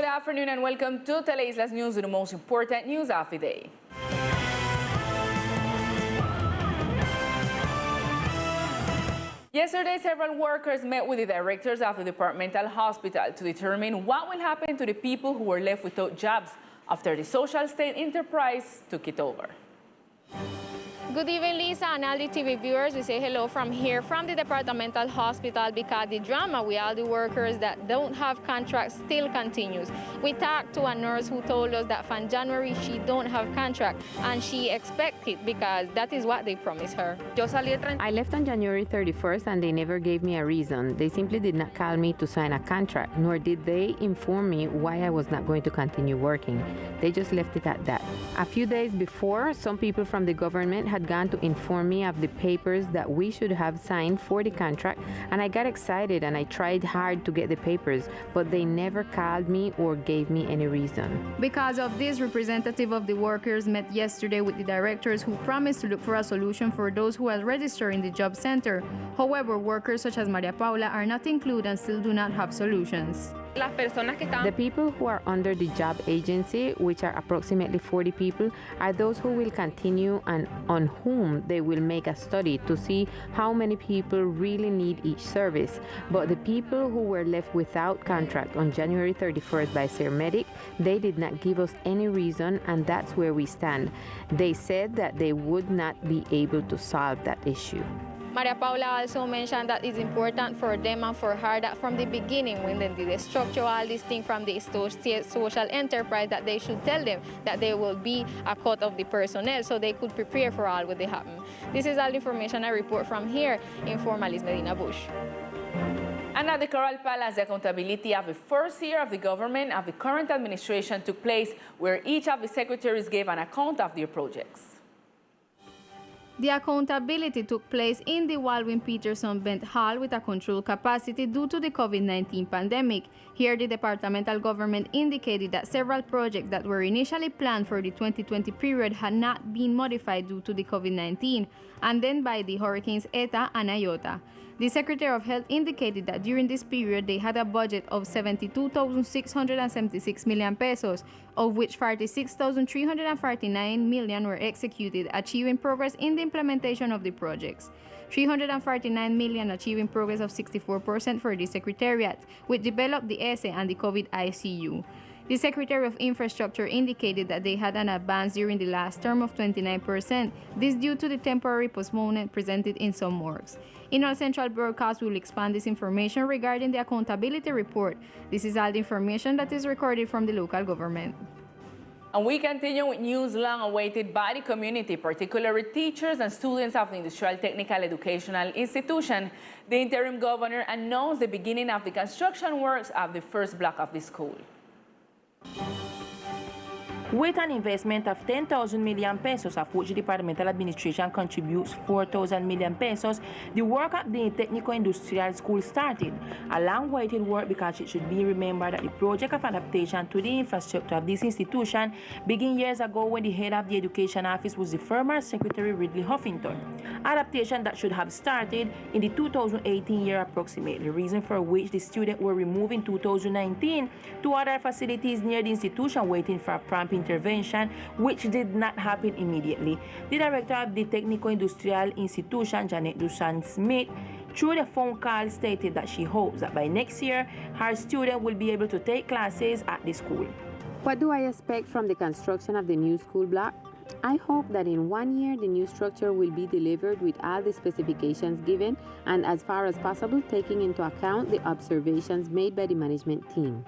good afternoon and welcome to Teleislas News with the most important news of the day. Yesterday, several workers met with the directors of the Departmental Hospital to determine what will happen to the people who were left without jobs after the social state enterprise took it over. Good evening, Lisa and all the TV viewers. We say hello from here from the Departmental Hospital because the drama with all the workers that don't have contracts still continues. We talked to a nurse who told us that from January she don't have contract and she expects it because that is what they promised her. I left on January 31st and they never gave me a reason. They simply did not call me to sign a contract, nor did they inform me why I was not going to continue working. They just left it at that. A few days before, some people from the government had gone to inform me of the papers that we should have signed for the contract, and I got excited and I tried hard to get the papers, but they never called me or gave me any reason. Because of this, representative of the workers met yesterday with the directors who promised to look for a solution for those who are registered in the job center. However, workers such as Maria Paula are not included and still do not have solutions. The people who are under the job agency, which are approximately 40 people, are those who will continue and on whom they will make a study to see how many people really need each service. But the people who were left without contract on January 31st by Sermedic, they did not give us any reason, and that's where we stand. They said that they would not be able to solve that issue. Maria Paula also mentioned that it's important for them and for her that from the beginning, when they did structure all this thing from the social enterprise, that they should tell them that there will be a cut of the personnel so they could prepare for all what they happen. This is all the information I report from here in Formalis Medina Bush. And at the Coral Palace, the accountability of the first year of the government of the current administration took place, where each of the secretaries gave an account of their projects. The accountability took place in the Waldwin-Peterson-Bent Hall with a controlled capacity due to the COVID-19 pandemic. Here, the departmental government indicated that several projects that were initially planned for the 2020 period had not been modified due to the COVID-19, and then by the hurricanes Eta and Iota. The Secretary of Health indicated that during this period they had a budget of 72,676 million pesos, of which 46,349 million were executed, achieving progress in the implementation of the projects. 349 million achieving progress of 64% for the Secretariat, which developed the ESE and the COVID ICU. The Secretary of Infrastructure indicated that they had an advance during the last term of 29%, this due to the temporary postponement presented in some works. In our central broadcast, we will expand this information regarding the accountability report. This is all the information that is recorded from the local government. And we continue with news long awaited by the community, particularly teachers and students of the Industrial Technical Educational Institution. The interim governor announced the beginning of the construction works of the first block of the school. With an investment of 10,000 million pesos, of which the departmental administration contributes 4,000 million pesos, the work at the Technical Industrial School started. A long-awaited work because it should be remembered that the project of adaptation to the infrastructure of this institution began years ago when the head of the education office was the former Secretary Ridley Huffington. Adaptation that should have started in the 2018 year approximately, reason for which the students were removed in 2019 to other facilities near the institution waiting for a prompt intervention, which did not happen immediately. The director of the Technical Industrial Institution, Janet Dusan Smith, through the phone call stated that she hopes that by next year, her students will be able to take classes at the school. What do I expect from the construction of the new school block? I hope that in 1 year the new structure will be delivered with all the specifications given and as far as possible taking into account the observations made by the management team.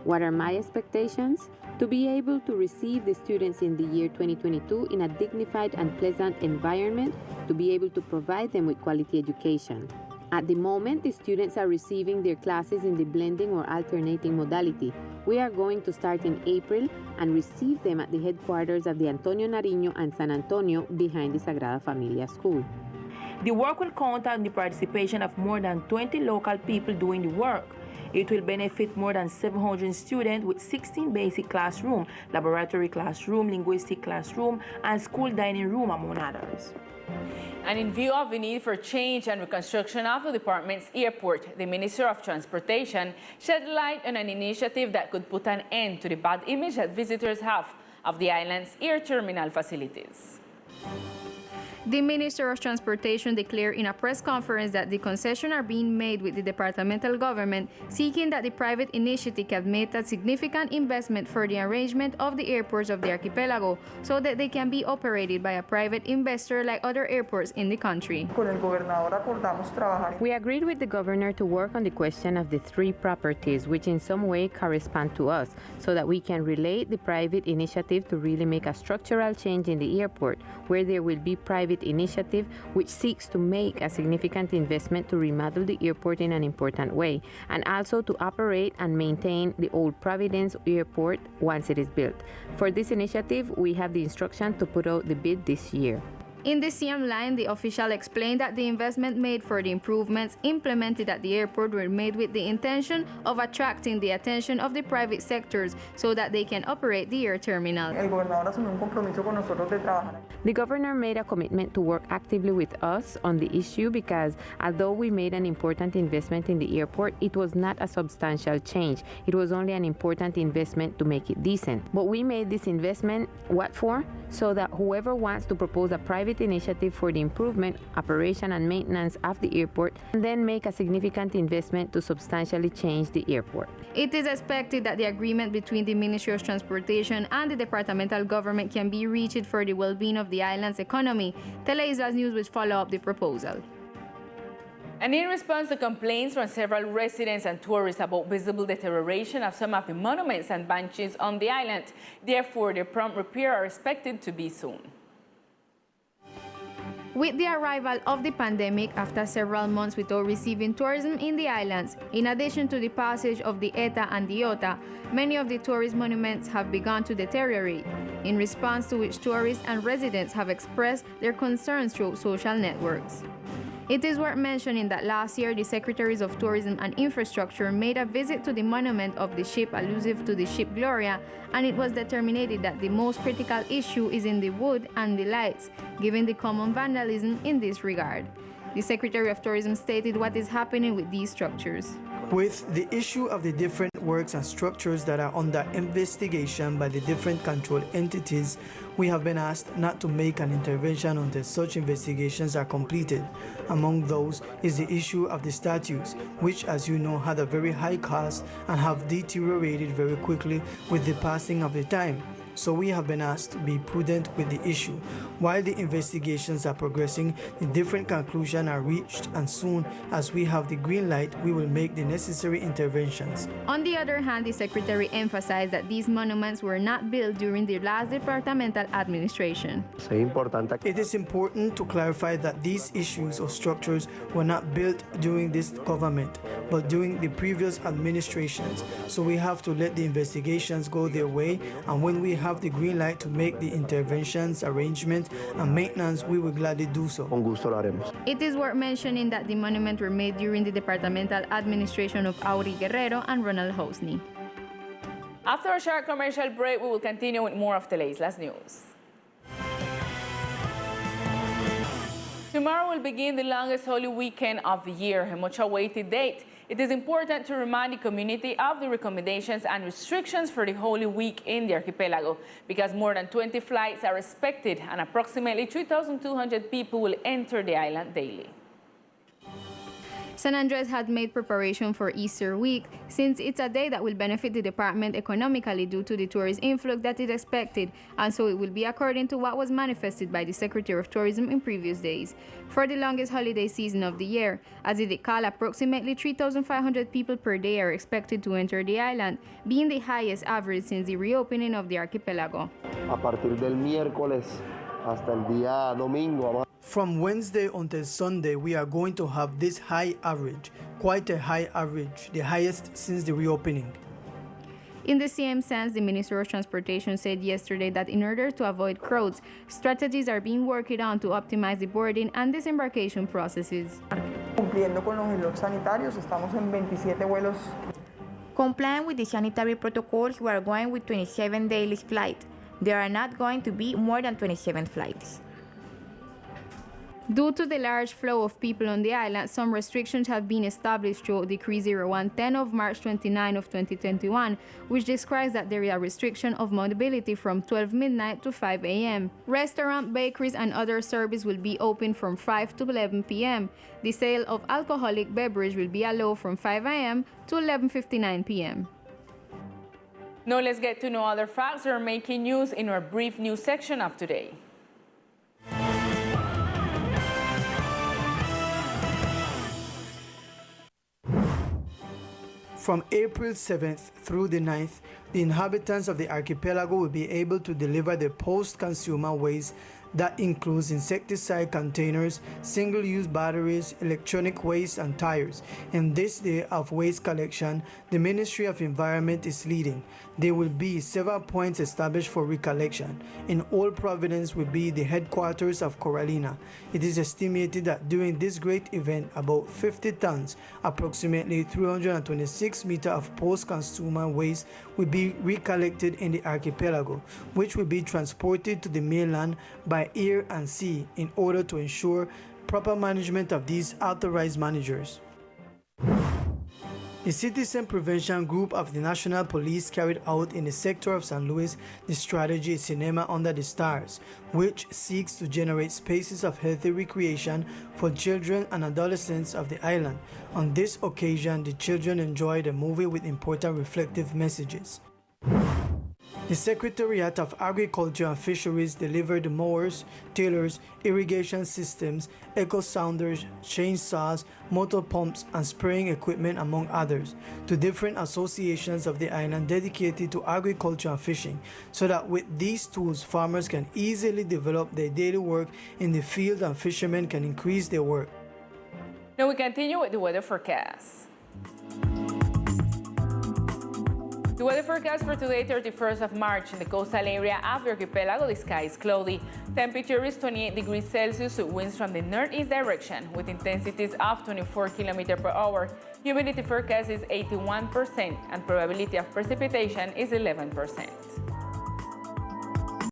What are my expectations? To be able to receive the students in the year 2022 in a dignified and pleasant environment, to be able to provide them with quality education. At the moment, the students are receiving their classes in the blending or alternating modality. We are going to start in April and receive them at the headquarters of the Antonio Nariño and San Antonio behind the Sagrada Familia School. The work will count on the participation of more than 20 local people doing the work. It will benefit more than 700 students with 16 basic classroom, laboratory classroom, linguistic classroom, and school dining room, among others. And in view of the need for change and reconstruction of the department's airport, the Minister of Transportation shed light on an initiative that could put an end to the bad image that visitors have of the island's air terminal facilities. The Minister of Transportation declared in a press conference that the concessions are being made with the departmental government, seeking that the private initiative can make a significant investment for the arrangement of the airports of the archipelago so that they can be operated by a private investor like other airports in the country. We agreed with the governor to work on the question of the three properties which in some way correspond to us so that we can relate the private initiative to really make a structural change in the airport where there will be private initiative which seeks to make a significant investment to remodel the airport in an important way and also to operate and maintain the old Providence Airport once it is built. For this initiative, we have the instruction to put out the bid this year. In the CM line, the official explained that the investment made for the improvements implemented at the airport were made with the intention of attracting the attention of the private sectors so that they can operate the air terminal. The governor made a commitment to work actively with us on the issue because although we made an important investment in the airport, it was not a substantial change. It was only an important investment to make it decent. But we made this investment, what for? So that whoever wants to propose a private initiative for the improvement, operation, and maintenance of the airport, and then make a significant investment to substantially change the airport. It is expected that the agreement between the Ministry of Transportation and the departmental government can be reached for the well-being of the island's economy. Teleislas News will follow up the proposal. And in response to complaints from several residents and tourists about visible deterioration of some of the monuments and benches on the island, therefore their prompt repair are expected to be soon. With the arrival of the pandemic after several months without receiving tourism in the islands, in addition to the passage of the ETA and the IOTA, many of the tourist monuments have begun to deteriorate, in response to which tourists and residents have expressed their concerns through social networks. It is worth mentioning that last year, the Secretaries of Tourism and Infrastructure made a visit to the monument of the ship allusive to the ship Gloria, and it was determined that the most critical issue is in the wood and the lights, given the common vandalism in this regard. The Secretary of Tourism stated what is happening with these structures. With the issue of the different works and structures that are under investigation by the different control entities, we have been asked not to make an intervention until such investigations are completed. Among those is the issue of the statues, which, as you know, had a very high cost and have deteriorated very quickly with the passing of the time. So we have been asked to be prudent with the issue. While the investigations are progressing, the different conclusions are reached, and soon as we have the green light, we will make the necessary interventions. On the other hand, the Secretary emphasized that these monuments were not built during the last departmental administration. It is important to clarify that these issues or structures were not built during this government, but during the previous administrations. So we have to let the investigations go their way, and when we have the green light to make the interventions, arrangement, and maintenance, we will gladly do so. It is worth mentioning that the monuments were made during the departmental administration of Auri Guerrero and Ronald Hosney. After a short commercial break, we will continue with more of Teleislas News. Tomorrow will begin the longest Holy Weekend of the year, a much-awaited date. It is important to remind the community of the recommendations and restrictions for the Holy Week in the archipelago because more than 20 flights are expected and approximately 3,200 people will enter the island daily. San Andres had made preparation for Easter week since it's a day that will benefit the department economically due to the tourist influx that is expected, and so it will be according to what was manifested by the Secretary of Tourism in previous days. For the longest holiday season of the year, as it called, approximately 3,500 people per day are expected to enter the island, being the highest average since the reopening of the archipelago. A partir del miércoles hasta el día domingo. From Wednesday until Sunday, we are going to have this high average, quite a high average, the highest since the reopening. In the same sense, the Minister of Transportation said yesterday that in order to avoid crowds, strategies are being worked on to optimize the boarding and disembarkation processes. Cumpliendo con los sanitarios, estamos en 27 vuelos Complying with the sanitary protocols, we are going with 27 daily flights. There are not going to be more than 27 flights. Due to the large flow of people on the island, some restrictions have been established through Decree 0110 of March 29 of 2021, which describes that there is a restriction of mobility from 12 midnight to 5 a.m. Restaurant, bakeries, and other service will be open from 5 to 11 p.m. The sale of alcoholic beverage will be allowed from 5 a.m. to 11:59 p.m. Now let's get to know other facts that are making news in our brief news section of today. From April 7th through the 9th, the inhabitants of the archipelago will be able to deliver their post-consumer waste that includes insecticide containers, single-use batteries, electronic waste, and tires. In this day of waste collection, the Ministry of Environment is leading. There will be several points established for recollection. In Old Providence will be the headquarters of Coralina. It is estimated that during this great event, about 50 tons, approximately 326 meters of post-consumer waste will be recollected in the archipelago, which will be transported to the mainland by air and sea in order to ensure proper management of these authorized managers. The Citizen Prevention Group of the National Police carried out in the sector of St. Louis the strategy Cinema Under the Stars, which seeks to generate spaces of healthy recreation for children and adolescents of the island. On this occasion, the children enjoyed a movie with important reflective messages. The Secretariat of Agriculture and Fisheries delivered mowers, tillers, irrigation systems, echo sounders, chainsaws, motor pumps, and spraying equipment, among others, to different associations of the island dedicated to agriculture and fishing, so that with these tools, farmers can easily develop their daily work in the field and fishermen can increase their work. Now we continue with the weather forecast. The weather forecast for today, 31st of March, in the coastal area of the archipelago, the sky is cloudy. Temperature is 28 degrees Celsius, winds from the northeast direction with intensities of 24 km per hour. Humidity forecast is 81% and probability of precipitation is 11%.